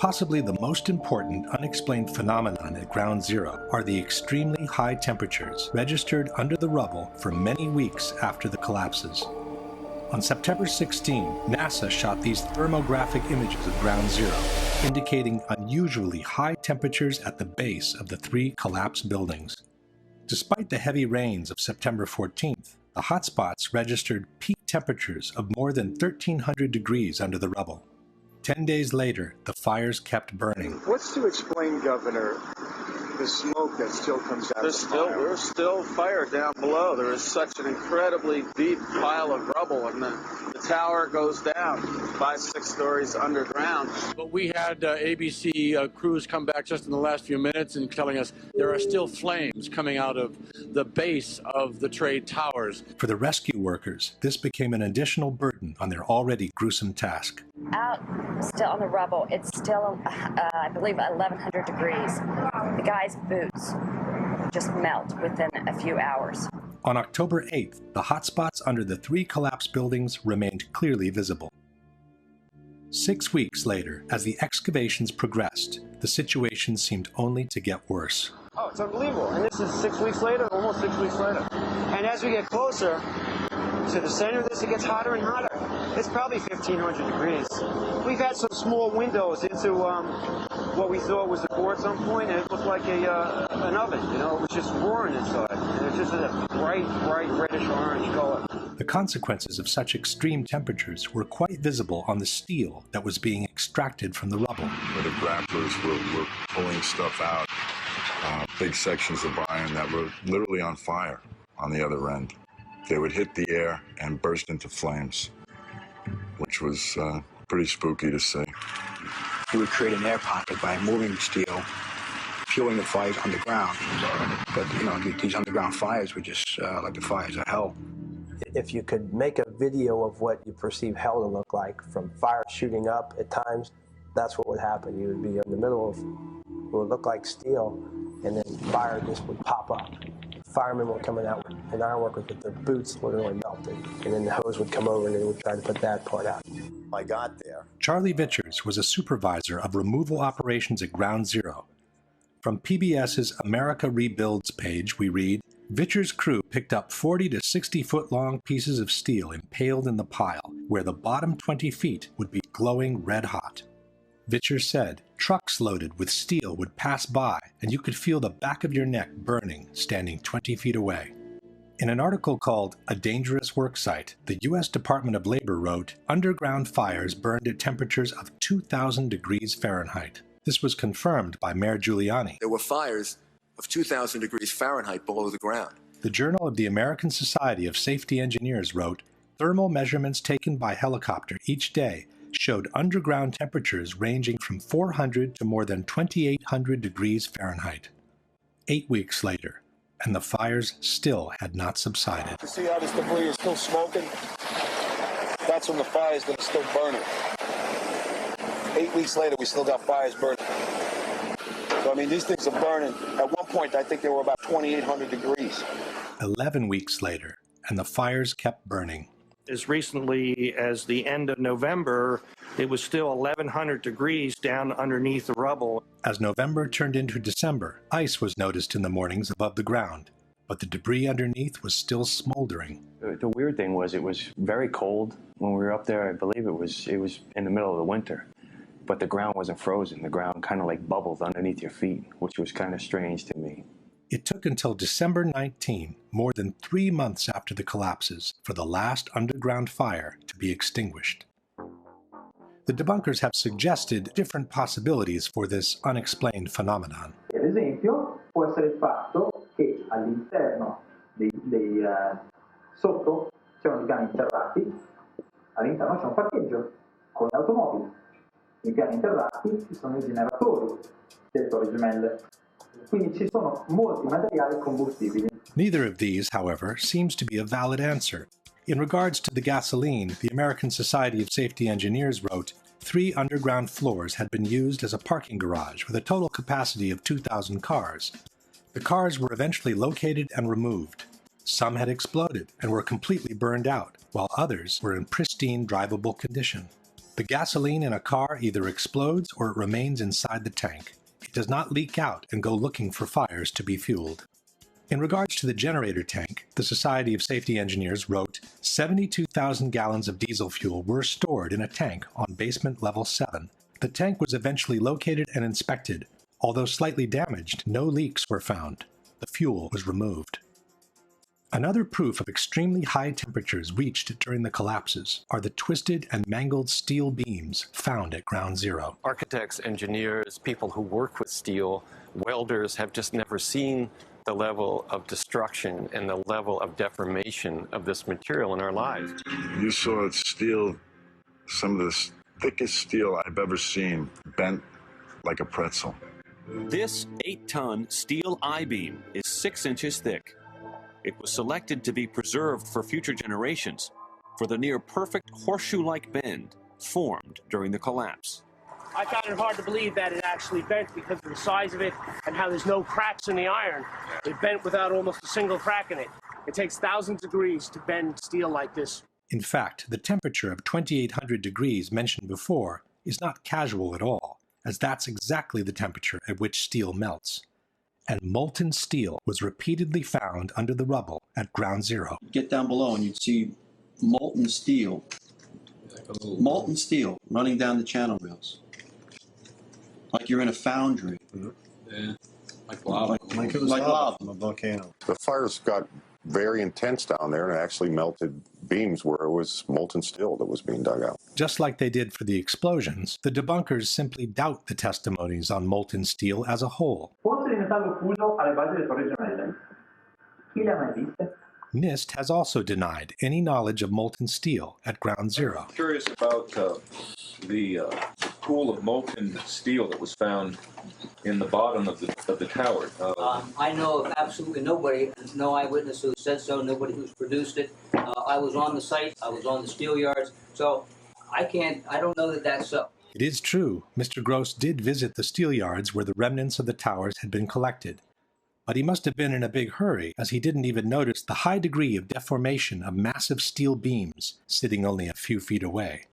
Possibly the most important unexplained phenomenon at Ground Zero are the extremely high temperatures registered under the rubble for many weeks after the collapses. On September 16, NASA shot these thermographic images of Ground Zero, indicating unusually high temperatures at the base of the 3 collapsed buildings. Despite the heavy rains of September 14th, the hotspots registered peak temperatures of more than 1,300 degrees under the rubble. 10 days later, the fires kept burning. What's to explain, Governor, the smoke that still comes out of the fire? There's still fire down below. There is such an incredibly deep pile of rubble, and the tower goes down 5-6 stories underground. But we had ABC crews come back just in the last few minutes and telling us there are still flames coming out of the base of the trade towers. For the rescue workers, this became an additional burden on their already gruesome task. Out still on the rubble, it's still, I believe, 1,100 degrees. The guy's boots just melt within a few hours. On October 8th, the hotspots under the 3 collapsed buildings remained clearly visible. 6 weeks later, as the excavations progressed, the situation seemed only to get worse. Oh, it's unbelievable. And this is 6 weeks later, almost 6 weeks later. And as we get closer to the center of this, it gets hotter and hotter. It's probably 1,500 degrees. We've had some small windows into what we thought was a core at some point, and it looked like an oven. You know, it was just roaring inside. And it's just a bright reddish-orange color. The consequences of such extreme temperatures were quite visible on the steel that was being extracted from the rubble. Where the grapplers were pulling stuff out, big sections of iron that were literally on fire on the other end. They would hit the air and burst into flames, which was pretty spooky to see. You would create an air pocket by moving steel, fueling the fires underground. But, you know, these underground fires were just like the fires of hell. If you could make a video of what you perceive hell to look like, from fire shooting up at times, that's what would happen. You would be in the middle of what would look like steel, and then fire just would pop up. Firemen were coming out and ironworkers with their boots literally melted, and then the hose would come over and they would try to put that part out. I got there. Charlie Vichers was a supervisor of removal operations at Ground Zero. From PBS's America Rebuilds page, we read, Vichers' crew picked up 40 to 60-foot-long pieces of steel impaled in the pile, where the bottom 20 feet would be glowing red-hot. Vichers said, trucks loaded with steel would pass by, and you could feel the back of your neck burning standing 20 feet away. In an article called A Dangerous Worksite, the U.S. Department of Labor wrote, underground fires burned at temperatures of 2,000 degrees Fahrenheit. This was confirmed by Mayor Giuliani. There were fires of 2,000 degrees Fahrenheit below the ground. The Journal of the American Society of Safety Engineers wrote, thermal measurements taken by helicopter each day showed underground temperatures ranging from 400 to more than 2,800 degrees Fahrenheit. 8 weeks later, and the fires still had not subsided. You see how this debris is still smoking? That's from the fires that are still burning. 8 weeks later, we still got fires burning. So, I mean, these things are burning. At one point, I think they were about 2,800 degrees. 11 weeks later, and the fires kept burning. As recently as the end of November, it was still 1,100 degrees down underneath the rubble. As November turned into December, ice was noticed in the mornings above the ground, but the debris underneath was still smoldering. The weird thing was it was very cold when we were up there. I believe it was in the middle of the winter, but the ground wasn't frozen. The ground kind of like bubbled underneath your feet, which was kind of strange to me. It took until December 19, more than 3 months after the collapses, for the last underground fire to be extinguished. The debunkers have suggested different possibilities for this unexplained phenomenon. Ad esempio, può essere il fatto che all'interno sotto c'erano i piani interrati, all'interno c'è un parcheggio con le automobili. Nei piani interrati ci sono i generatori delle torri gemelle. Quindi ci sono molti materiali combustibili. Neither of these, however, seems to be a valid answer. In regards to the gasoline, the American Society of Safety Engineers wrote, 3 underground floors had been used as a parking garage with a total capacity of 2,000 cars. The cars were eventually located and removed. Some had exploded and were completely burned out, while others were in pristine drivable condition. The gasoline in a car either explodes or it remains inside the tank. It does not leak out and go looking for fires to be fueled. In regards to the generator tank, the Society of Safety Engineers wrote 72,000 gallons of diesel fuel were stored in a tank on basement level 7. The tank was eventually located and inspected. Although slightly damaged, no leaks were found. The fuel was removed. Another proof of extremely high temperatures reached during the collapses are the twisted and mangled steel beams found at Ground Zero. Architects, engineers, people who work with steel, welders have just never seen the level of destruction and the level of deformation of this material in our lives. You saw steel, some of the thickest steel I've ever seen, bent like a pretzel. This 8-ton steel I-beam is 6 inches thick. It was selected to be preserved for future generations for the near-perfect horseshoe-like bend formed during the collapse. I found it hard to believe that it actually bent because of the size of it and how there's no cracks in the iron. It bent without almost a single crack in it. It takes thousands of degrees to bend steel like this. In fact, the temperature of 2,800 degrees mentioned before is not casual at all, as that's exactly the temperature at which steel melts. And molten steel was repeatedly found under the rubble at Ground Zero. Get down below and you'd see molten steel running down the channel rails. Like you're in a foundry. Yeah, like lava. Like lava from a volcano. The fires got very intense down there and actually melted beams where it was molten steel that was being dug out. Just like they did for the explosions, the debunkers simply doubt the testimonies on molten steel as a whole. NIST has also denied any knowledge of molten steel at Ground Zero. I'm curious about the pool of molten steel that was found in the bottom of the tower. I know of absolutely nobody, no eyewitness who said so, nobody who's produced it. I was on the site, I was on the steel yards, so I don't know that that's so. It is true, Mr. Gross did visit the steel yards where the remnants of the towers had been collected. But he must have been in a big hurry, as he didn't even notice the high degree of deformation of massive steel beams sitting only a few feet away.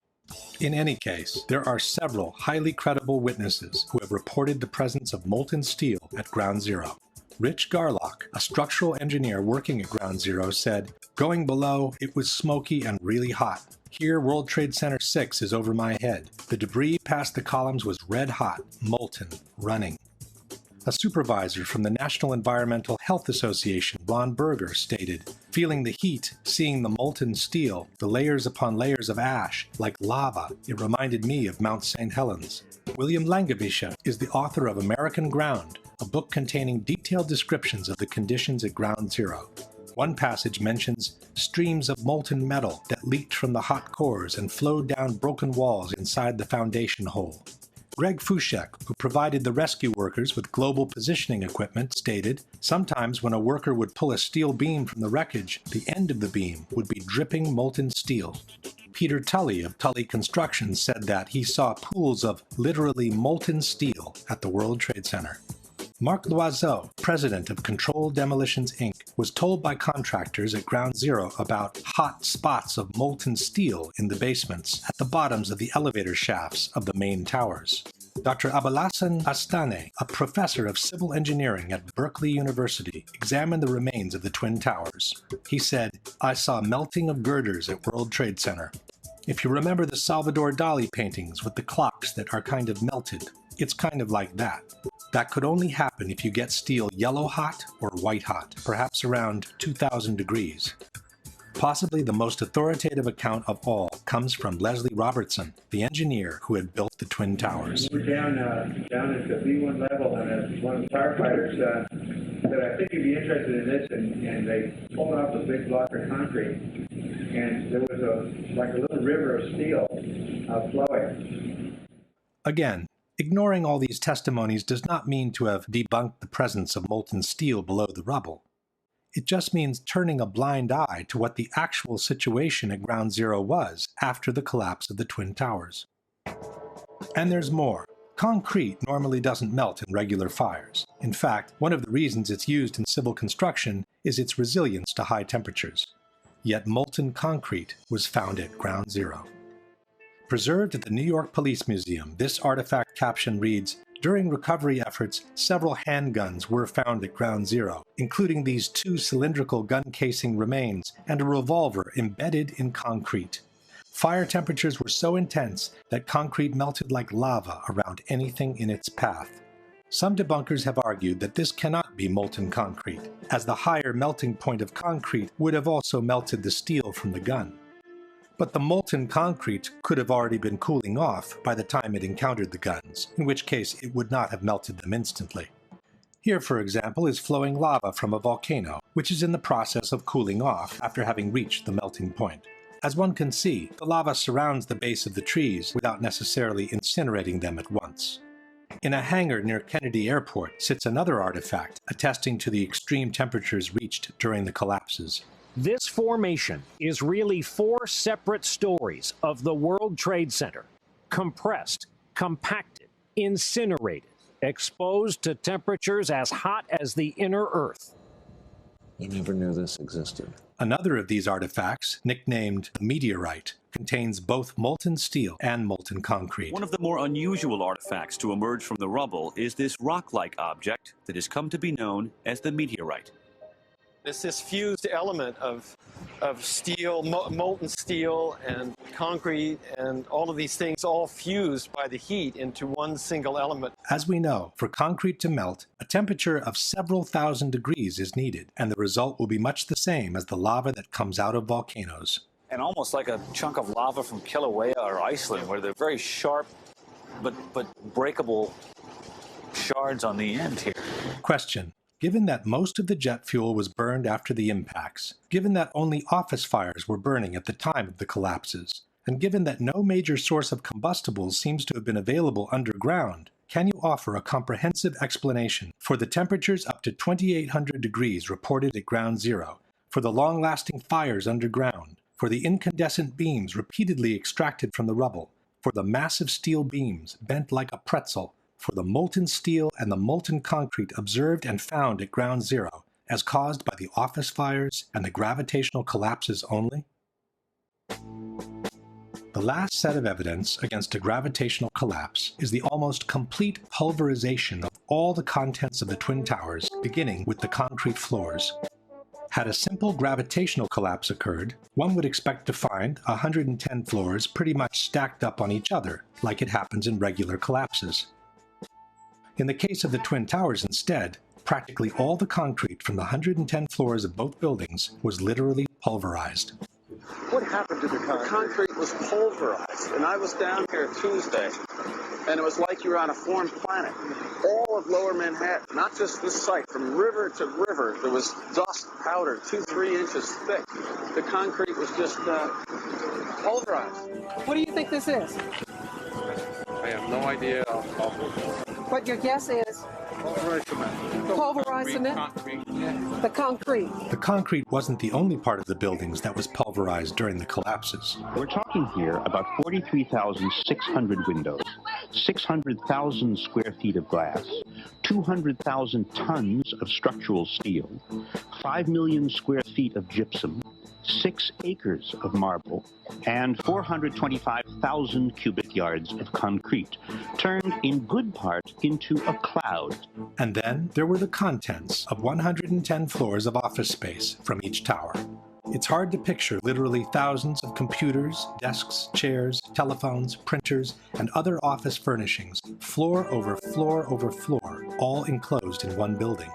In any case, there are several highly credible witnesses who have reported the presence of molten steel at Ground Zero. Rich Garlock, a structural engineer working at Ground Zero, said, "Going below, it was smoky and really hot. Here, World Trade Center 6 is over my head. The debris past the columns was red hot, molten, running." A supervisor from the National Environmental Health Association, Ron Berger, stated, "Feeling the heat, seeing the molten steel, the layers upon layers of ash, like lava, it reminded me of Mount St. Helens." William Langewiesche is the author of American Ground, a book containing detailed descriptions of the conditions at Ground Zero. One passage mentions streams of molten metal that leaked from the hot cores and flowed down broken walls inside the foundation hole. Greg Fushek, who provided the rescue workers with global positioning equipment, stated, "Sometimes when a worker would pull a steel beam from the wreckage, the end of the beam would be dripping molten steel." Peter Tully of Tully Construction said that he saw pools of literally molten steel at the World Trade Center. Marc Loiseau, president of Control Demolitions Inc., was told by contractors at Ground Zero about hot spots of molten steel in the basements at the bottoms of the elevator shafts of the main towers. Dr. Abalassan Astane, a professor of civil engineering at Berkeley University, examined the remains of the Twin Towers. He said, "I saw melting of girders at World Trade Center. If you remember the Salvador Dali paintings with the clocks that are kind of melted, it's kind of like that. That could only happen if you get steel yellow hot or white hot, perhaps around 2,000 degrees. Possibly the most authoritative account of all comes from Leslie Robertson, the engineer who had built the Twin Towers. We're down at the B1 level, and one of the firefighters said, "I think you'd be interested in this," and they pulled off a big block of concrete, and there was like a little river of steel flowing. Again, ignoring all these testimonies does not mean to have debunked the presence of molten steel below the rubble. It just means turning a blind eye to what the actual situation at Ground Zero was after the collapse of the Twin Towers. And there's more. Concrete normally doesn't melt in regular fires. In fact, one of the reasons it's used in civil construction is its resilience to high temperatures. Yet molten concrete was found at Ground Zero. Preserved at the New York Police Museum, this artifact caption reads, "During recovery efforts, several handguns were found at Ground Zero, including these 2 cylindrical gun casing remains and a revolver embedded in concrete. Fire temperatures were so intense that concrete melted like lava around anything in its path. Some debunkers have argued that this cannot be molten concrete, as the higher melting point of concrete would have also melted the steel from the gun. But the molten concrete could have already been cooling off by the time it encountered the guns, in which case it would not have melted them instantly. Here, for example, is flowing lava from a volcano, which is in the process of cooling off after having reached the melting point. As one can see, the lava surrounds the base of the trees without necessarily incinerating them at once. In a hangar near Kennedy Airport sits another artifact attesting to the extreme temperatures reached during the collapses. This formation is really 4 separate stories of the World Trade Center, compressed, compacted, incinerated, exposed to temperatures as hot as the inner Earth. I never knew this existed. Another of these artifacts, nicknamed the meteorite, contains both molten steel and molten concrete. One of the more unusual artifacts to emerge from the rubble is this rock-like object that has come to be known as the meteorite. It's this fused element of steel, molten steel and concrete and all of these things all fused by the heat into one single element. As we know, for concrete to melt, a temperature of several thousand degrees is needed, and the result will be much the same as the lava that comes out of volcanoes. And almost like a chunk of lava from Kilauea or Iceland, where they're very sharp but breakable shards on the end here. Question. Given that most of the jet fuel was burned after the impacts, given that only office fires were burning at the time of the collapses, and given that no major source of combustibles seems to have been available underground, can you offer a comprehensive explanation for the temperatures up to 2,800 degrees reported at Ground Zero, for the long-lasting fires underground, for the incandescent beams repeatedly extracted from the rubble, for the massive steel beams bent like a pretzel, for the molten steel and the molten concrete observed and found at Ground Zero as caused by the office fires and the gravitational collapses only? The last set of evidence against a gravitational collapse is the almost complete pulverization of all the contents of the Twin Towers, beginning with the concrete floors. Had a simple gravitational collapse occurred, one would expect to find 110 floors pretty much stacked up on each other, like it happens in regular collapses. In the case of the Twin Towers instead, practically all the concrete from the 110 floors of both buildings was literally pulverized. What happened to the concrete? The concrete was pulverized, and I was down here Tuesday, and it was like you were on a foreign planet. All of Lower Manhattan, not just this site, from river to river, there was dust, powder, 2-3 inches thick. The concrete was just pulverized. What do you think this is? I have no idea. What your guess is? Pulverized cement? The concrete. The concrete wasn't the only part of the buildings that was pulverized during the collapses. We're talking here about 43,600 windows, 600,000 square feet of glass, 200,000 tons of structural steel, 5 million square feet of gypsum, 6 acres of marble, and 425,000 cubic yards of concrete, turned in good part into a cloud. And then there were the contents of 110 floors of office space from each tower. It's hard to picture literally thousands of computers, desks, chairs, telephones, printers, and other office furnishings, floor over floor over floor, all enclosed in one building.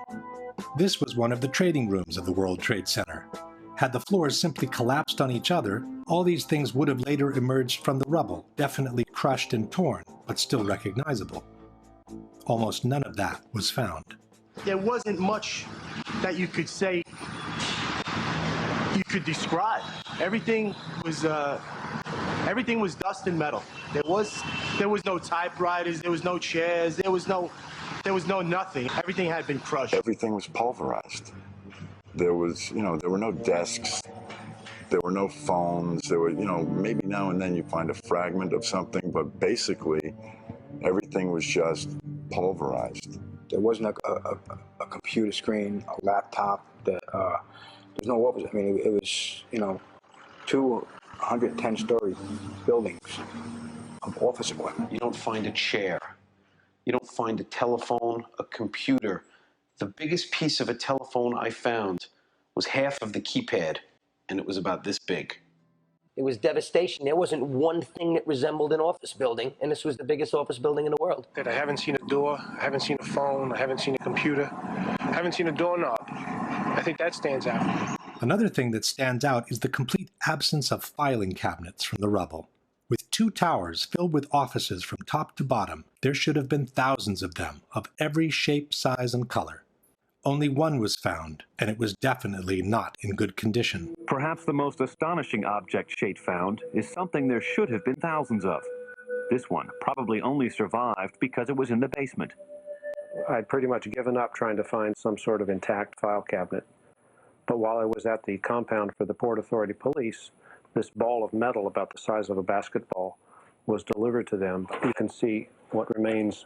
This was one of the trading rooms of the World Trade Center. Had the floors simply collapsed on each other, all these things would have later emerged from the rubble, definitely crushed and torn, but still recognizable. Almost none of that was found. There wasn't much that you could say, you could describe. Everything was dust and metal. There was no typewriters, there was no chairs, there was no nothing. Everything had been crushed. Everything was pulverized. There was, there were no desks, there were no phones, there were, maybe now and then you find a fragment of something, but basically everything was just pulverized. There wasn't a computer screen, a laptop, there's no office. I mean, it was, two 110-story buildings of office equipment. You don't find a chair. You don't find a telephone, a computer. The biggest piece of a telephone I found was half of the keypad, and it was about this big. It was devastation. There wasn't one thing that resembled an office building, and this was the biggest office building in the world. I haven't seen a door, I haven't seen a phone, I haven't seen a computer, I haven't seen a doorknob. I think that stands out. Another thing that stands out is the complete absence of filing cabinets from the rubble. With 2 towers filled with offices from top to bottom, there should have been thousands of them, of every shape, size, and color. Only one was found, and it was definitely not in good condition. Perhaps the most astonishing object Shate found is something there should have been thousands of. This one probably only survived because it was in the basement. I'd pretty much given up trying to find some sort of intact file cabinet. But while I was at the compound for the Port Authority Police, this ball of metal about the size of a basketball was delivered to them. You can see what remains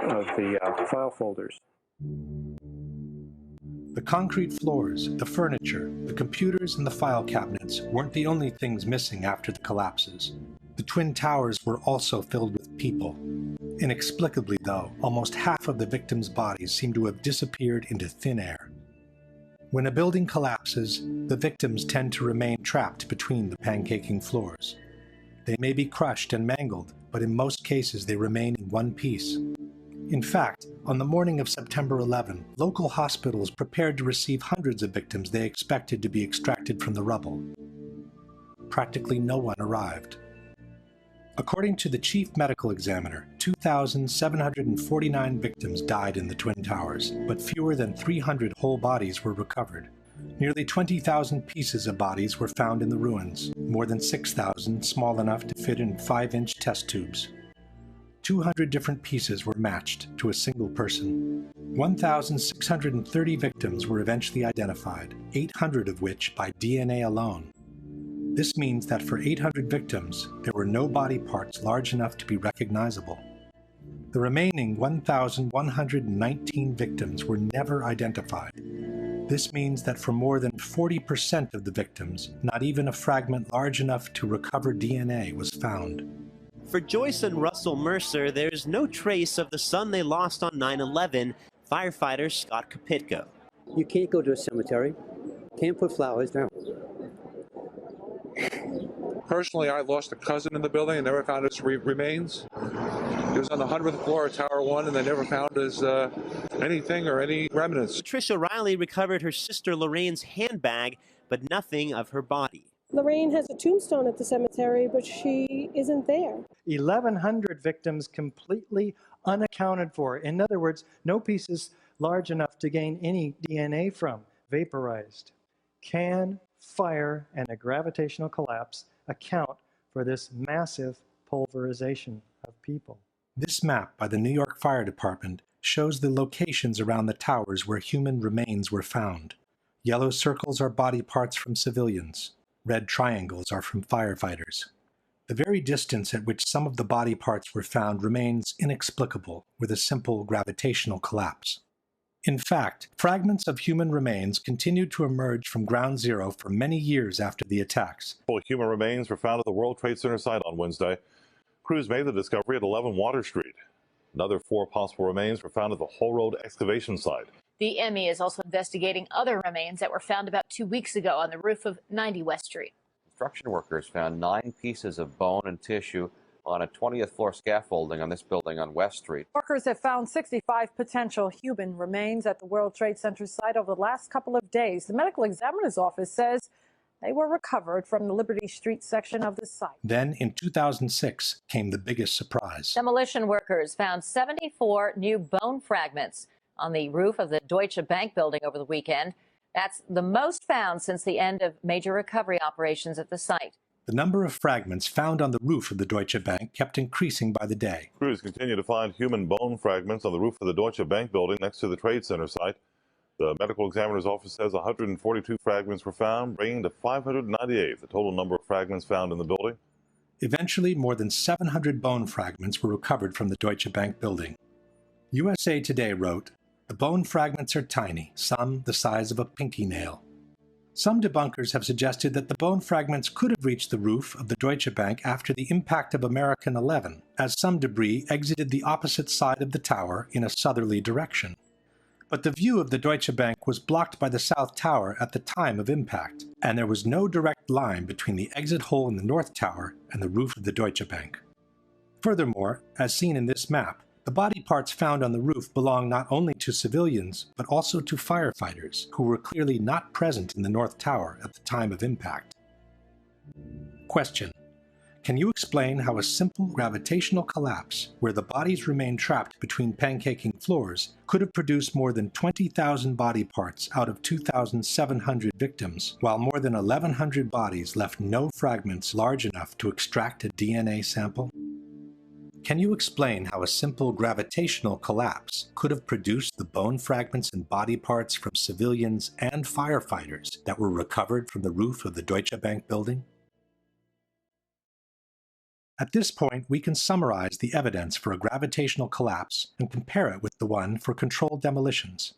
of the file folders. The concrete floors, the furniture, the computers, and the file cabinets weren't the only things missing after the collapses. The Twin Towers were also filled with people. Inexplicably, though, almost half of the victims' bodies seem to have disappeared into thin air. When a building collapses, the victims tend to remain trapped between the pancaking floors. They may be crushed and mangled, but in most cases they remain in one piece. In fact, on the morning of September 11, local hospitals prepared to receive hundreds of victims they expected to be extracted from the rubble. Practically no one arrived. According to the chief medical examiner, 2,749 victims died in the Twin Towers, but fewer than 300 whole bodies were recovered. Nearly 20,000 pieces of bodies were found in the ruins, more than 6,000 small enough to fit in 5-inch test tubes. 200 different pieces were matched to a single person. 1,630 victims were eventually identified, 800 of which by DNA alone. This means that for 800 victims, there were no body parts large enough to be recognizable. The remaining 1,119 victims were never identified. This means that for more than 40% of the victims, not even a fragment large enough to recover DNA was found. For Joyce and Russell Mercer, there's no trace of the son they lost on 9/11, firefighter Scott Kopitko. You can't go to a cemetery, can't put flowers down. Personally, I lost a cousin in the building and never found his remains. He was on the 100th floor of Tower 1, and they never found his anything or any remnants. Patricia Riley recovered her sister Lorraine's handbag, but nothing of her body. Lorraine has a tombstone at the cemetery, but she isn't there. 1,100 victims completely unaccounted for. In other words, no pieces large enough to gain any DNA from, vaporized. Can fire and a gravitational collapse account for this massive pulverization of people? This map by the New York Fire Department shows the locations around the towers where human remains were found. Yellow circles are body parts from civilians. Red triangles are from firefighters. The very distance at which some of the body parts were found remains inexplicable with a simple gravitational collapse. In fact, fragments of human remains continued to emerge from Ground Zero for many years after the attacks. Human remains were found at the World Trade Center site on Wednesday. Crews made the discovery at 11 Water Street. Another 4 possible remains were found at the Whole Road excavation site. The ME is also investigating other remains that were found about 2 weeks ago on the roof of 90 West Street. Construction workers found 9 pieces of bone and tissue on a 20th floor scaffolding on this building on West Street. Workers have found 65 potential human remains at the World Trade Center site over the last couple of days. The medical examiner's office says they were recovered from the Liberty Street section of the site. Then, in 2006, came the biggest surprise. Demolition workers found 74 new bone fragments on the roof of the Deutsche Bank building over the weekend. That's the most found since the end of major recovery operations at the site. The number of fragments found on the roof of the Deutsche Bank kept increasing by the day. Crews continue to find human bone fragments on the roof of the Deutsche Bank building next to the Trade Center site. The medical examiner's office says 142 fragments were found, bringing to 598 the total number of fragments found in the building. Eventually, more than 700 bone fragments were recovered from the Deutsche Bank building. USA Today wrote, "The bone fragments are tiny, some the size of a pinky nail." Some debunkers have suggested that the bone fragments could have reached the roof of the Deutsche Bank after the impact of American 11, as some debris exited the opposite side of the tower in a southerly direction. But the view of the Deutsche Bank was blocked by the South Tower at the time of impact, and there was no direct line between the exit hole in the North Tower and the roof of the Deutsche Bank. Furthermore, as seen in this map, the body parts found on the roof belong not only to civilians, but also to firefighters, who were clearly not present in the North Tower at the time of impact. Question: can you explain how a simple gravitational collapse, where the bodies remain trapped between pancaking floors, could have produced more than 20,000 body parts out of 2,700 victims, while more than 1,100 bodies left no fragments large enough to extract a DNA sample? Can you explain how a simple gravitational collapse could have produced the bone fragments and body parts from civilians and firefighters that were recovered from the roof of the Deutsche Bank building? At this point, we can summarize the evidence for a gravitational collapse and compare it with the one for controlled demolitions.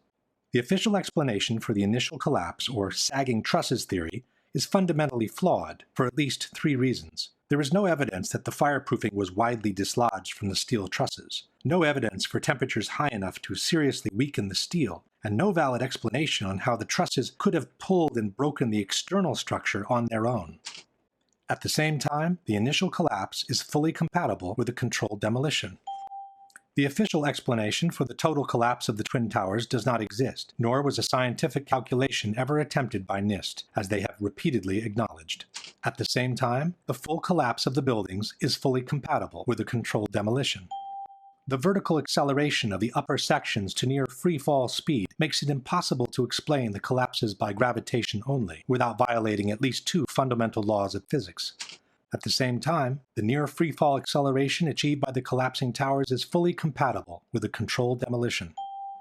The official explanation for the initial collapse, or sagging trusses theory, is fundamentally flawed for at least 3 reasons. There is no evidence that the fireproofing was widely dislodged from the steel trusses, no evidence for temperatures high enough to seriously weaken the steel, and no valid explanation on how the trusses could have pulled and broken the external structure on their own. At the same time, the initial collapse is fully compatible with a controlled demolition. The official explanation for the total collapse of the Twin Towers does not exist, nor was a scientific calculation ever attempted by NIST, as they have repeatedly acknowledged. At the same time, the full collapse of the buildings is fully compatible with a controlled demolition. The vertical acceleration of the upper sections to near free-fall speed makes it impossible to explain the collapses by gravitation only, without violating at least 2 fundamental laws of physics. At the same time, the near free-fall acceleration achieved by the collapsing towers is fully compatible with a controlled demolition.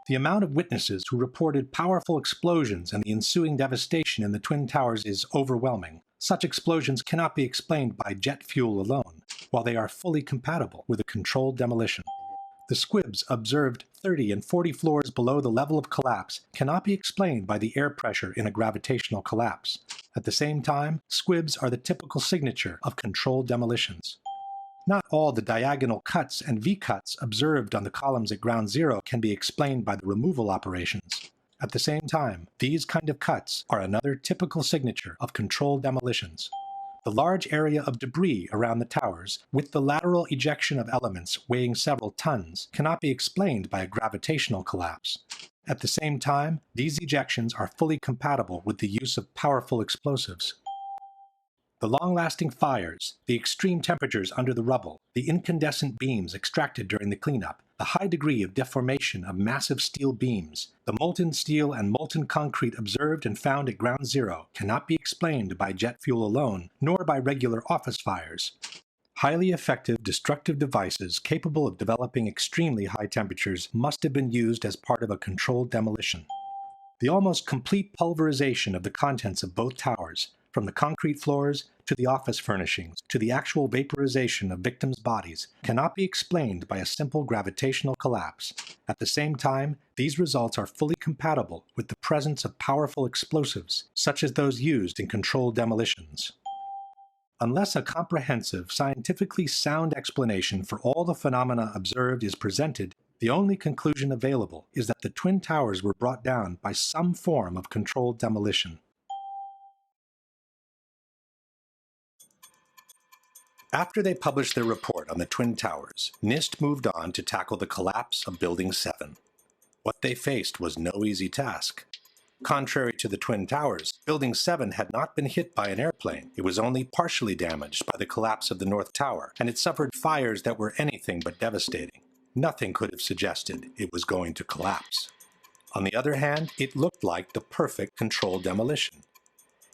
The amount of witnesses who reported powerful explosions and the ensuing devastation in the Twin Towers is overwhelming. Such explosions cannot be explained by jet fuel alone, while they are fully compatible with a controlled demolition. The squibs observed 30 and 40 floors below the level of collapse cannot be explained by the air pressure in a gravitational collapse. At the same time, squibs are the typical signature of controlled demolitions. Not all the diagonal cuts and V-cuts observed on the columns at ground zero can be explained by the removal operations. At the same time, these kind of cuts are another typical signature of controlled demolitions. The large area of debris around the towers, with the lateral ejection of elements weighing several tons, cannot be explained by a gravitational collapse. At the same time, these ejections are fully compatible with the use of powerful explosives. The long-lasting fires, the extreme temperatures under the rubble, the incandescent beams extracted during the cleanup, the high degree of deformation of massive steel beams, the molten steel and molten concrete observed and found at ground zero cannot be explained by jet fuel alone, nor by regular office fires. Highly effective destructive devices capable of developing extremely high temperatures must have been used as part of a controlled demolition. The almost complete pulverization of the contents of both towers, from the concrete floors to the office furnishings to the actual vaporization of victims' bodies, cannot be explained by a simple gravitational collapse. At the same time, these results are fully compatible with the presence of powerful explosives, such as those used in controlled demolitions. Unless a comprehensive, scientifically sound explanation for all the phenomena observed is presented, the only conclusion available is that the Twin Towers were brought down by some form of controlled demolition. After they published their report on the Twin Towers, NIST moved on to tackle the collapse of Building 7. What they faced was no easy task. Contrary to the Twin Towers, Building 7 had not been hit by an airplane. It was only partially damaged by the collapse of the North Tower, and it suffered fires that were anything but devastating. Nothing could have suggested it was going to collapse. On the other hand, it looked like the perfect controlled demolition.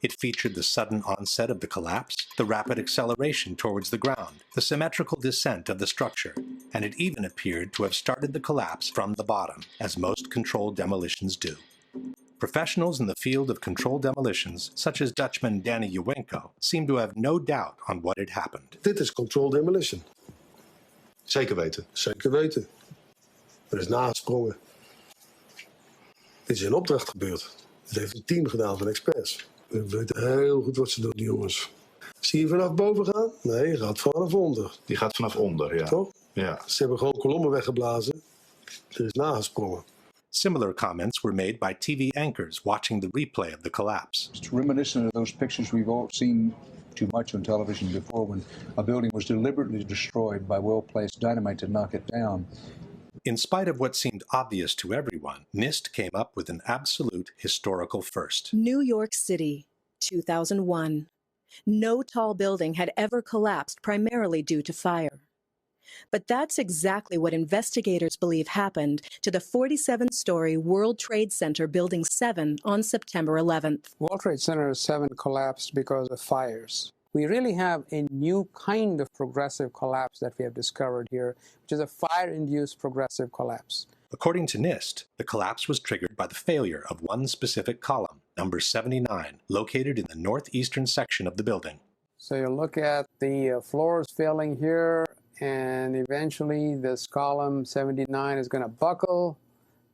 It featured the sudden onset of the collapse, the rapid acceleration towards the ground, the symmetrical descent of the structure, and it even appeared to have started the collapse from the bottom, as most controlled demolitions do. Professionals in the field of controlled demolitions, such as Dutchman Danny Juwenko, seem to have no doubt on what had happened. Dit is controlled demolition. Zeker weten. Zeker weten. Er is nagesprongen. Dit is in opdracht gebeurd. Dit heeft een team gedaan van experts. We weten heel goed wat ze doen, die jongens. Zie je vanaf boven gaan? Nee, je gaat vanaf onder. Die gaat vanaf onder, ja. Toch? Ja. Ze hebben gewoon kolommen weggeblazen. Er is nagesprongen. Similar comments were made by TV anchors watching the replay of the collapse. It's reminiscent of those pictures we've all seen too much on television before, when a building was deliberately destroyed by well-placed dynamite to knock it down. In spite of what seemed obvious to everyone, NIST came up with an absolute historical first. New York City, 2001. No tall building had ever collapsed primarily due to fire. But that's exactly what investigators believe happened to the 47-story World Trade Center Building 7 on September 11th. World Trade Center 7 collapsed because of fires. We really have a new kind of progressive collapse that we have discovered here, which is a fire-induced progressive collapse. According to NIST, the collapse was triggered by the failure of one specific column, number 79, located in the northeastern section of the building. So you look at the floors failing here, and eventually this column 79 is going to buckle,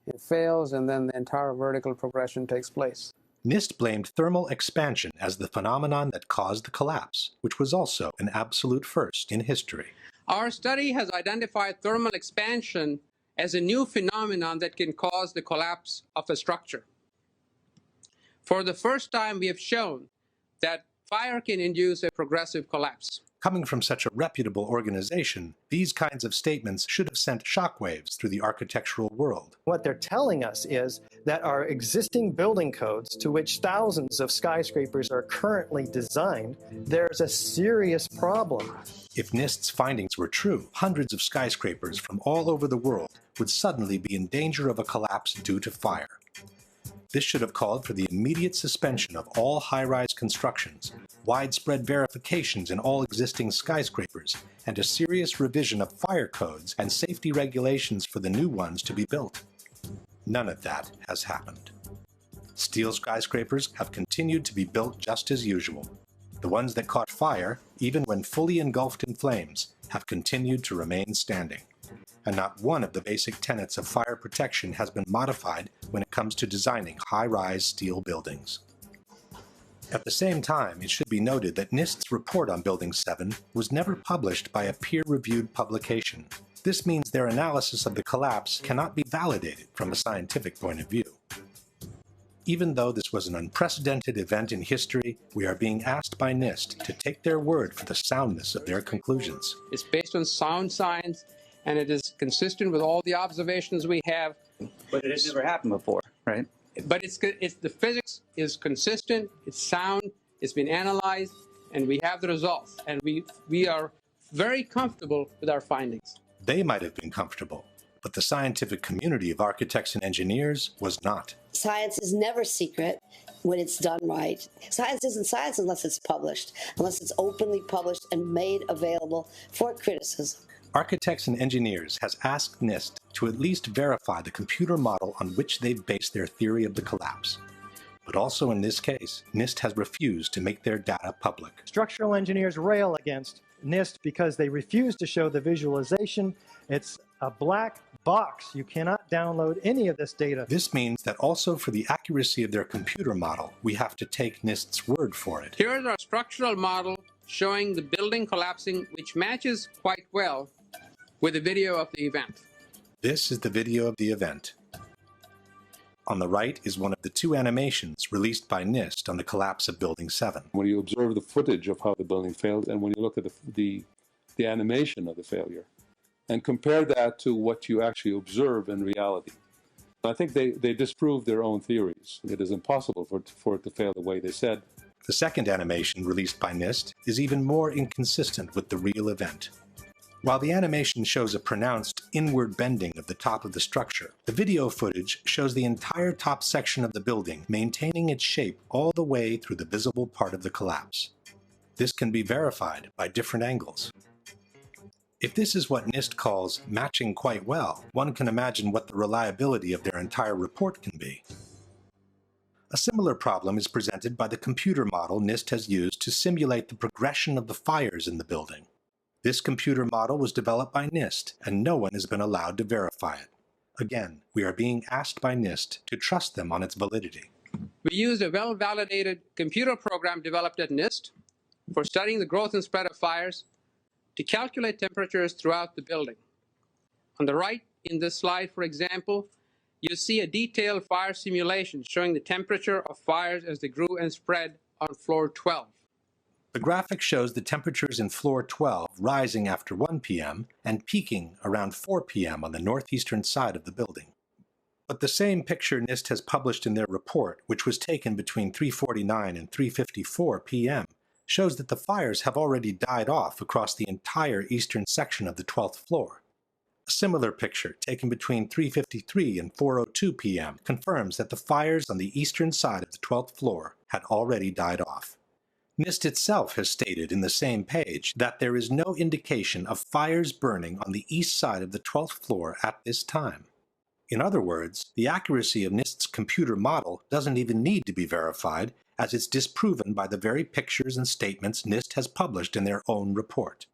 it fails, and then the entire vertical progression takes place. NIST blamed thermal expansion as the phenomenon that caused the collapse, which was also an absolute first in history. Our study has identified thermal expansion as a new phenomenon that can cause the collapse of a structure. For the first time, we have shown that fire can induce a progressive collapse. Coming from such a reputable organization, these kinds of statements should have sent shockwaves through the architectural world. What they're telling us is that our existing building codes, to which thousands of skyscrapers are currently designed, there's a serious problem. If NIST's findings were true, hundreds of skyscrapers from all over the world would suddenly be in danger of a collapse due to fire. This should have called for the immediate suspension of all high-rise constructions, widespread verifications in all existing skyscrapers, and a serious revision of fire codes and safety regulations for the new ones to be built. None of that has happened. Steel skyscrapers have continued to be built just as usual. The ones that caught fire, even when fully engulfed in flames, have continued to remain standing. And not one of the basic tenets of fire protection has been modified when it comes to designing high-rise steel buildings. At the same time, it should be noted that NIST's report on Building 7 was never published by a peer-reviewed publication. This means their analysis of the collapse cannot be validated from a scientific point of view. Even though this was an unprecedented event in history, we are being asked by NIST to take their word for the soundness of their conclusions. It's based on sound science, and it is consistent with all the observations we have. But it has never happened before, right? But the physics is consistent, it's sound, it's been analyzed, and we have the results. And we are very comfortable with our findings. They might have been comfortable, but the scientific community of architects and engineers was not. Science is never secret when it's done right. Science isn't science unless it's published, unless it's openly published and made available for criticism. Architects and Engineers has asked NIST to at least verify the computer model on which they've based their theory of the collapse. But also in this case, NIST has refused to make their data public. Structural engineers rail against NIST because they refuse to show the visualization. It's a black box. You cannot download any of this data. This means that also for the accuracy of their computer model, we have to take NIST's word for it. Here is our structural model showing the building collapsing, which matches quite well with a video of the event. This is the video of the event. On the right is one of the two animations released by NIST on the collapse of Building 7. When you observe the footage of how the building failed, and when you look at the animation of the failure, and compare that to what you actually observe in reality, I think they disproved their own theories. It is impossible for it to fail the way they said. The second animation released by NIST is even more inconsistent with the real event. While the animation shows a pronounced inward bending of the top of the structure, the video footage shows the entire top section of the building maintaining its shape all the way through the visible part of the collapse. This can be verified by different angles. If this is what NIST calls matching quite well, one can imagine what the reliability of their entire report can be. A similar problem is presented by the computer model NIST has used to simulate the progression of the fires in the building. This computer model was developed by NIST, and no one has been allowed to verify it. Again, we are being asked by NIST to trust them on its validity. We used a well-validated computer program developed at NIST for studying the growth and spread of fires to calculate temperatures throughout the building. On the right in this slide, for example, you see a detailed fire simulation showing the temperature of fires as they grew and spread on floor 12. The graphic shows the temperatures in floor 12 rising after 1 p.m. and peaking around 4 p.m. on the northeastern side of the building. But the same picture NIST has published in their report, which was taken between 3:49 and 3:54 p.m., shows that the fires have already died off across the entire eastern section of the 12th floor. A similar picture, taken between 3:53 and 4:02 p.m., confirms that the fires on the eastern side of the 12th floor had already died off. NIST itself has stated in the same page that there is no indication of fires burning on the east side of the 12th floor at this time. In other words, the accuracy of NIST's computer model doesn't even need to be verified, as it's disproven by the very pictures and statements NIST has published in their own report.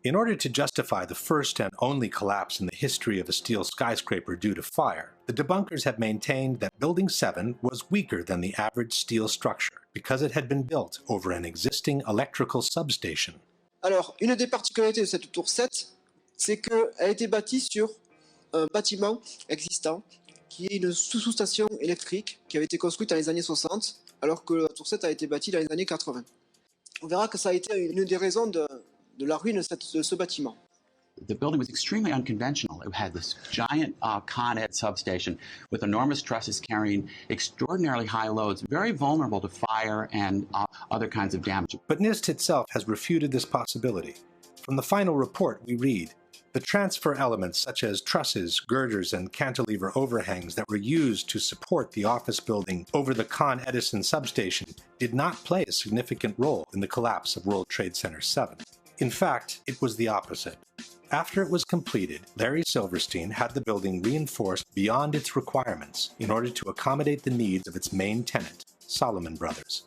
In order to justify the first and only collapse in the history of a steel skyscraper due to fire, the debunkers have maintained that Building 7 was weaker than the average steel structure because it had been built over an existing electrical substation. Alors, une des particularités de cette tour 7, c'est qu'elle a été bâtie sur un bâtiment existant qui est une sous-station électrique qui avait été construite dans les années 60, alors que la tour 7 a été bâtie dans les années 80. On verra que ça a été une des raisons de la ruine de ce bâtiment. The building was extremely unconventional. It had this giant Con Ed substation with enormous trusses carrying extraordinarily high loads, very vulnerable to fire and other kinds of damage. But NIST itself has refuted this possibility. From the final report, we read, the transfer elements such as trusses, girders, and cantilever overhangs that were used to support the office building over the Con Edison substation did not play a significant role in the collapse of World Trade Center 7. In fact, it was the opposite. After it was completed, Larry Silverstein had the building reinforced beyond its requirements in order to accommodate the needs of its main tenant, Salomon Brothers.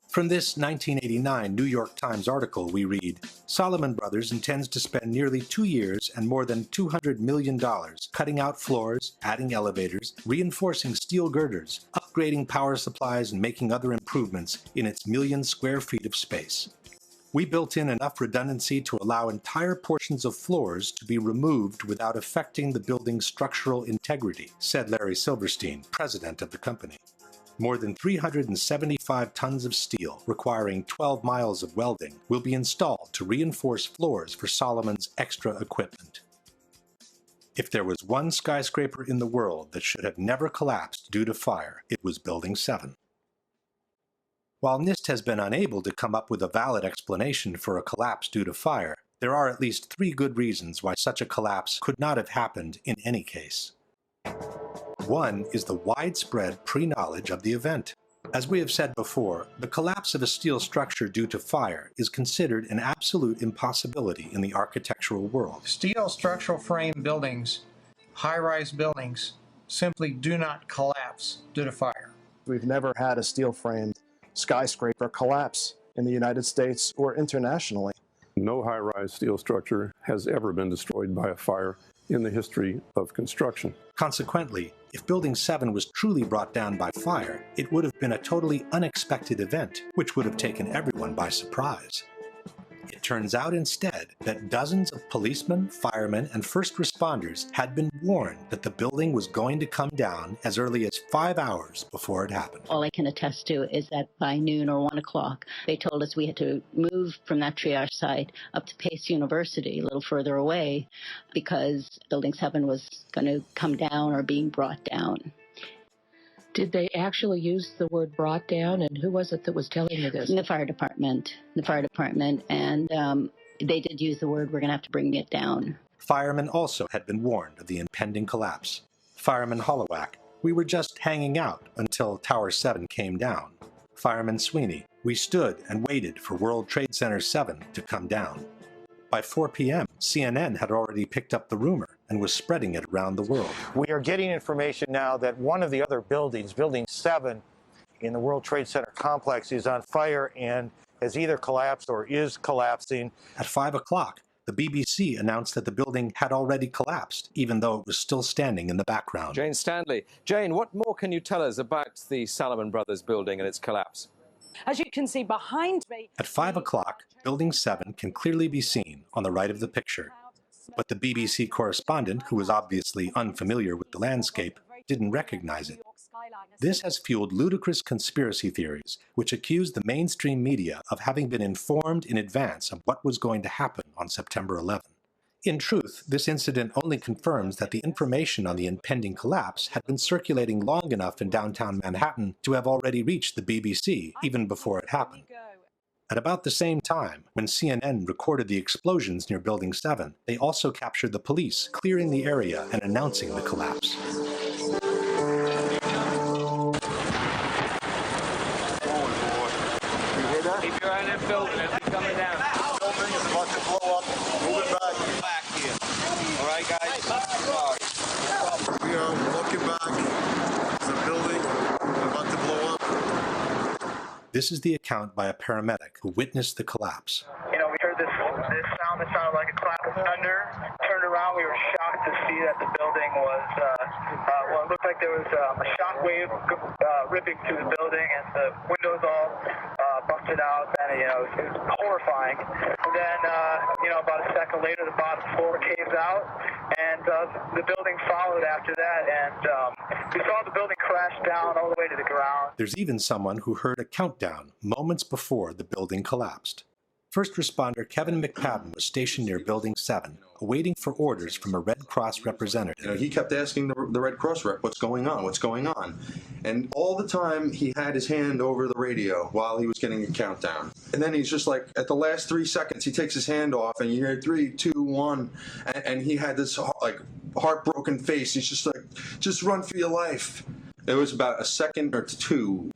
From this 1989 New York Times article, we read, Salomon Brothers intends to spend nearly 2 years and more than $200 million cutting out floors, adding elevators, reinforcing steel girders, upgrading power supplies, and making other improvements in its million square feet of space. We built in enough redundancy to allow entire portions of floors to be removed without affecting the building's structural integrity, said Larry Silverstein, president of the company. More than 375 tons of steel, requiring 12 miles of welding, will be installed to reinforce floors for Salomon's extra equipment. If there was one skyscraper in the world that should have never collapsed due to fire, it was Building 7. While NIST has been unable to come up with a valid explanation for a collapse due to fire, there are at least 3 good reasons why such a collapse could not have happened in any case. One is the widespread pre-knowledge of the event. As we have said before, the collapse of a steel structure due to fire is considered an absolute impossibility in the architectural world. Steel structural frame buildings, high-rise buildings, simply do not collapse due to fire. We've never had a steel-framed skyscraper collapse in the United States or internationally. No high-rise steel structure has ever been destroyed by a fire in the history of construction. Consequently, if Building 7 was truly brought down by fire, it would have been a totally unexpected event, which would have taken everyone by surprise. It turns out instead that dozens of policemen, firemen, and first responders had been warned that the building was going to come down as early as 5 hours before it happened. All I can attest to is that by noon or 1 o'clock, they told us we had to move from that triage site up to Pace University, a little further away, because Building 7 was going to come down or being brought down. Did they actually use the word brought down, and who was it that was telling you this? The fire department, and they did use the word, we're going to have to bring it down. Firemen also had been warned of the impending collapse. Fireman Hollowak, we were just hanging out until Tower 7 came down. Fireman Sweeney, we stood and waited for World Trade Center 7 to come down. By 4 p.m., CNN had already picked up the rumor and was spreading it around the world. We are getting information now that one of the other buildings, Building 7 in the World Trade Center complex, is on fire and has either collapsed or is collapsing. At 5 o'clock, the BBC announced that the building had already collapsed, even though it was still standing in the background. Jane Stanley. Jane, what more can you tell us about the Salomon Brothers building and its collapse? As you can see behind me... At 5 o'clock, Building 7 can clearly be seen on the right of the picture. But the BBC correspondent, who was obviously unfamiliar with the landscape, didn't recognize it. This has fueled ludicrous conspiracy theories, which accuse the mainstream media of having been informed in advance of what was going to happen on September 11. In truth, this incident only confirms that the information on the impending collapse had been circulating long enough in downtown Manhattan to have already reached the BBC even before it happened. At about the same time, when CNN recorded the explosions near Building 7, they also captured the police clearing the area and announcing the collapse. Keep your eye on that building, it's coming down. The building is about to blow up. Moving back here. All right, guys? We are looking back. There's a building about to blow up. This is the account by a paramedic who witnessed the collapse. You know, we heard this sound that sounded like a clap of thunder. Turned around, we were shocked to see that the building was, well, it looked like there was a shock wave ripping through the building, and the windows all busted out, and, you know, it was horrifying. And then, you know, about a second later, the bottom floor caves out, and the building followed after that, and we saw the building crash down all the way to the ground. There's even someone who heard a countdown moments before the building collapsed. First responder Kevin McPadden was stationed near Building 7, awaiting for orders from a Red Cross representative. You know, he kept asking the Red Cross rep, what's going on, what's going on? And all the time he had his hand over the radio while he was getting a countdown. And then he's just like, at the last 3 seconds, he takes his hand off and you hear 3, 2, 1. And he had this like heartbroken face. He's just like, just run for your life. It was about a second or two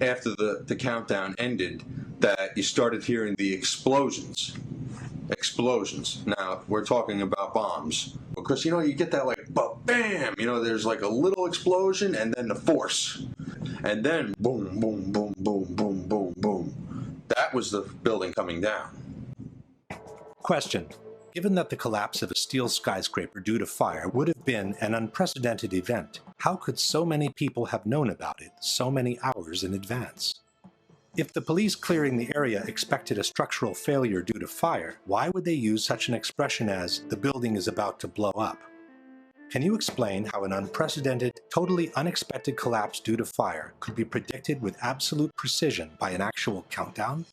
after the countdown ended that you started hearing the explosions. Now, we're talking about bombs. Because, you know, you get that like, bam! You know, there's like a little explosion and then the force. And then boom, boom, boom, boom, boom, boom, boom. That was the building coming down. Question. Given that the collapse of a steel skyscraper due to fire would have been an unprecedented event, how could so many people have known about it so many hours in advance? If the police clearing the area expected a structural failure due to fire, why would they use such an expression as, "the building is about to blow up"? Can you explain how an unprecedented, totally unexpected collapse due to fire could be predicted with absolute precision by an actual countdown?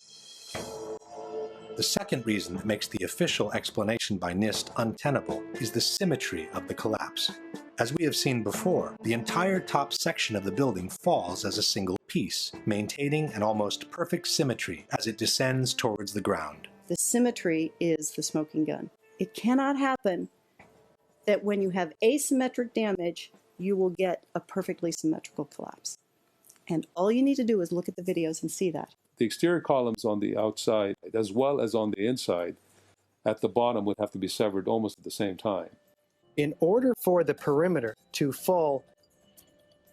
The second reason that makes the official explanation by NIST untenable is the symmetry of the collapse. As we have seen before, the entire top section of the building falls as a single piece, maintaining an almost perfect symmetry as it descends towards the ground. The symmetry is the smoking gun. It cannot happen that when you have asymmetric damage, you will get a perfectly symmetrical collapse. And all you need to do is look at the videos and see that. The exterior columns on the outside, as well as on the inside, at the bottom would have to be severed almost at the same time. In order for the perimeter to fall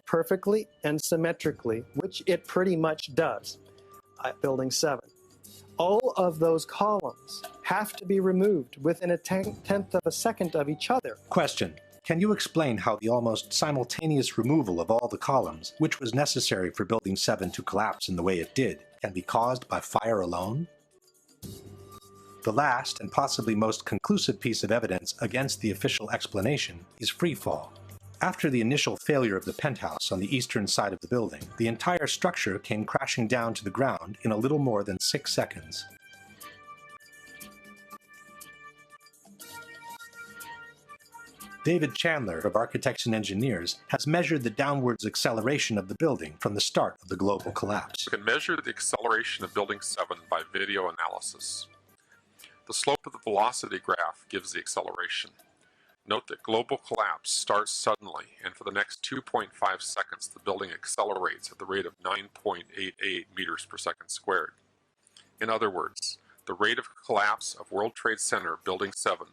perfectly and symmetrically, which it pretty much does at Building 7, all of those columns have to be removed within a tenth of a second of each other. Question. Can you explain how the almost simultaneous removal of all the columns, which was necessary for Building 7 to collapse in the way it did, can be caused by fire alone? The last and possibly most conclusive piece of evidence against the official explanation is freefall. After the initial failure of the penthouse on the eastern side of the building, the entire structure came crashing down to the ground in a little more than 6 seconds. David Chandler of Architects and Engineers has measured the downwards acceleration of the building from the start of the global collapse. We can measure the acceleration of Building 7 by video analysis. The slope of the velocity graph gives the acceleration. Note that global collapse starts suddenly, and for the next 2.5 seconds, the building accelerates at the rate of 9.88 meters per second squared. In other words, the rate of collapse of World Trade Center Building 7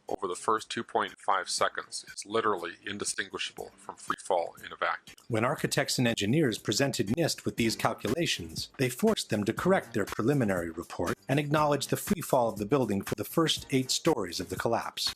over the first 2.5 seconds is literally indistinguishable from free fall in a vacuum. When architects and engineers presented NIST with these calculations, they forced them to correct their preliminary report and acknowledge the free fall of the building for the first 8 stories of the collapse.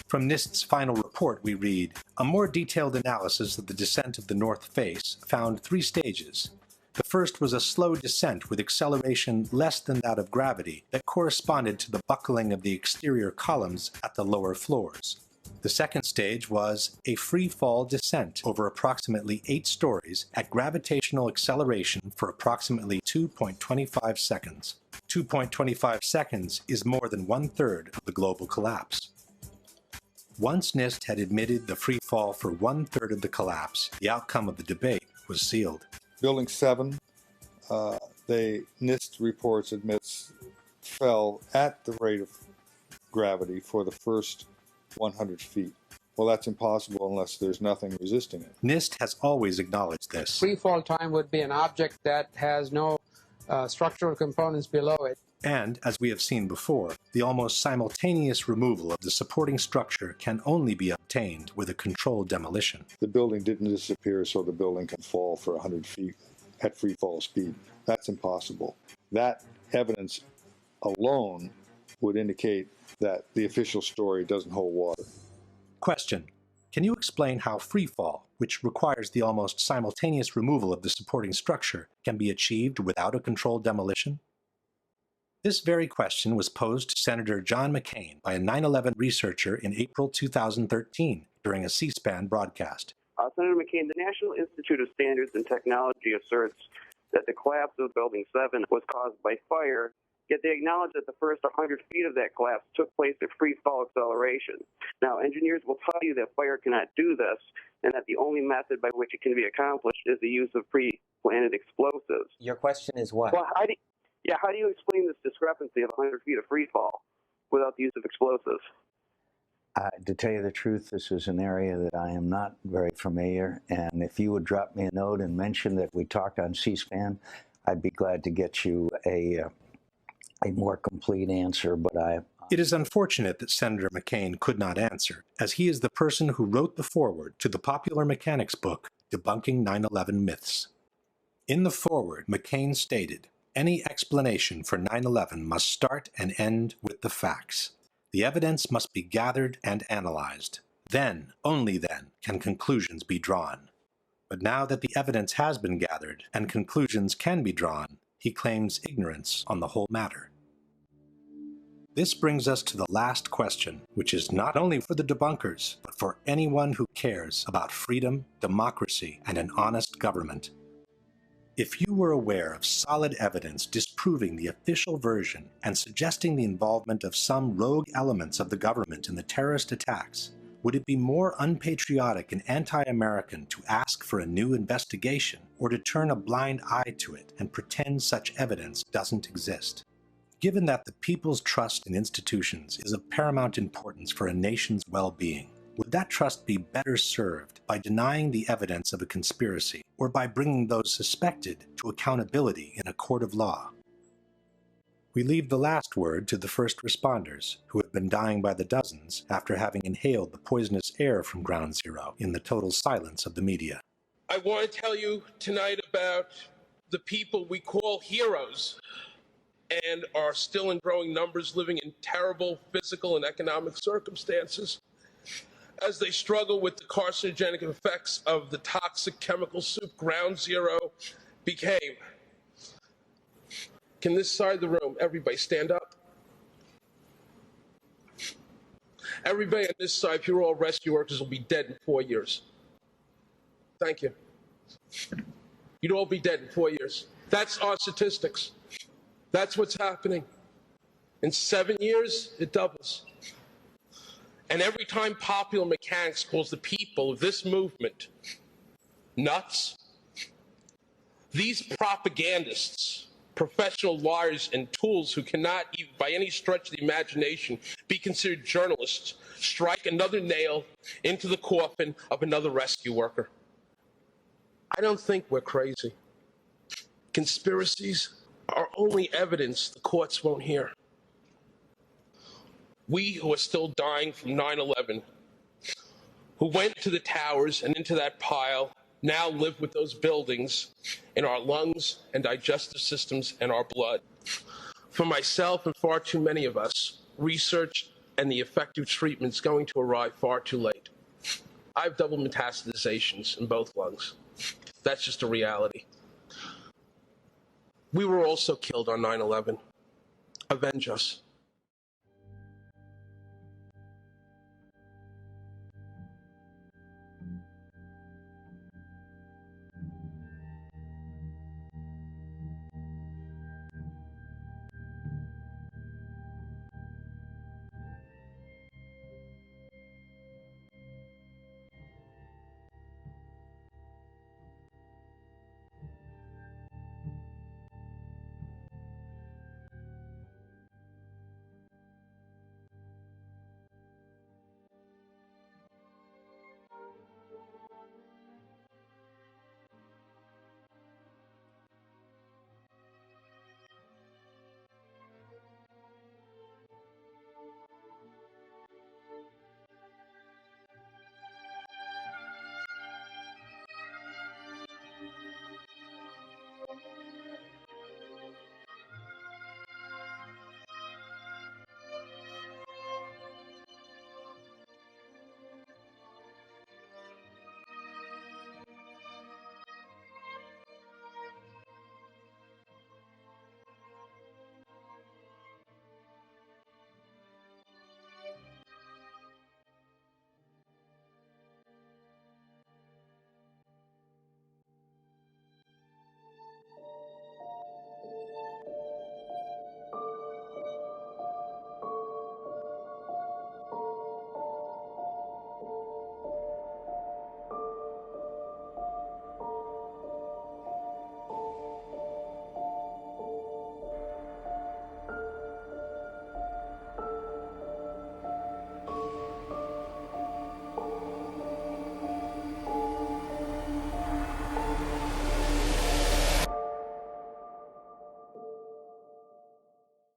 From NIST's final report, we read, a more detailed analysis of the descent of the north face found 3 stages. The first was a slow descent with acceleration less than that of gravity that corresponded to the buckling of the exterior columns at the lower floors. The second stage was a free fall descent over approximately 8 stories at gravitational acceleration for approximately 2.25 seconds. 2.25 seconds is more than 1/3 of the global collapse. Once NIST had admitted the free fall for 1/3 of the collapse, the outcome of the debate was sealed. Building 7, NIST reports admits fell at the rate of gravity for the first 100 feet. Well, that's impossible unless there's nothing resisting it. NIST has always acknowledged this. Free fall time would be an object that has no structural components below it. And, as we have seen before, the almost simultaneous removal of the supporting structure can only be obtained with a controlled demolition. The building didn't disappear so the building can fall for 100 feet at free fall speed. That's impossible. That evidence alone would indicate that the official story doesn't hold water. Question. Can you explain how free fall, which requires the almost simultaneous removal of the supporting structure, can be achieved without a controlled demolition? This very question was posed to Senator John McCain by a 9/11 researcher in April 2013 during a C-SPAN broadcast. Senator McCain, the National Institute of Standards and Technology asserts that the collapse of Building 7 was caused by fire, yet they acknowledge that the first 100 feet of that collapse took place at free fall acceleration. Now, engineers will tell you that fire cannot do this, and that the only method by which it can be accomplished is the use of pre-planted explosives. Your question is what? Well, how do you explain this discrepancy of 100 feet of free fall without the use of explosives? To tell you the truth, this is an area that I am not very familiar, and if you would drop me a note and mention that we talked on C-SPAN, I'd be glad to get you a more complete answer, but It is unfortunate that Senator McCain could not answer, as he is the person who wrote the foreword to the popular mechanics book, Debunking 9/11 Myths. In the foreword, McCain stated, any explanation for 9/11 must start and end with the facts. The evidence must be gathered and analyzed. Then, only then, can conclusions be drawn. But now that the evidence has been gathered and conclusions can be drawn, he claims ignorance on the whole matter. This brings us to the last question, which is not only for the debunkers, but for anyone who cares about freedom, democracy, and an honest government. If you were aware of solid evidence disproving the official version and suggesting the involvement of some rogue elements of the government in the terrorist attacks, would it be more unpatriotic and anti-American to ask for a new investigation or to turn a blind eye to it and pretend such evidence doesn't exist? Given that the people's trust in institutions is of paramount importance for a nation's well-being, would that trust be better served by denying the evidence of a conspiracy or by bringing those suspected to accountability in a court of law? We leave the last word to the first responders, who have been dying by the dozens after having inhaled the poisonous air from Ground Zero in the total silence of the media. I want to tell you tonight about the people we call heroes and are still in growing numbers living in terrible physical and economic circumstances as they struggle with the carcinogenic effects of the toxic chemical soup Ground Zero became. Can this side of the room, everybody stand up? Everybody on this side, if you're all rescue workers, will be dead in 4 years. Thank you. You'd all be dead in 4 years. That's our statistics. That's what's happening. In 7 years, it doubles. And every time popular mechanics calls the people of this movement nuts, these propagandists, professional liars and tools who cannot, even by any stretch of the imagination, be considered journalists, strike another nail into the coffin of another rescue worker. I don't think we're crazy. Conspiracies are only evidence the courts won't hear. We who are still dying from 9/11, who went to the towers and into that pile, now live with those buildings in our lungs and digestive systems and our blood. For myself and far too many of us, research and the effective treatment's going to arrive far too late. I have double metastasizations in both lungs. That's just a reality. We were also killed on 9/11. Avenge us.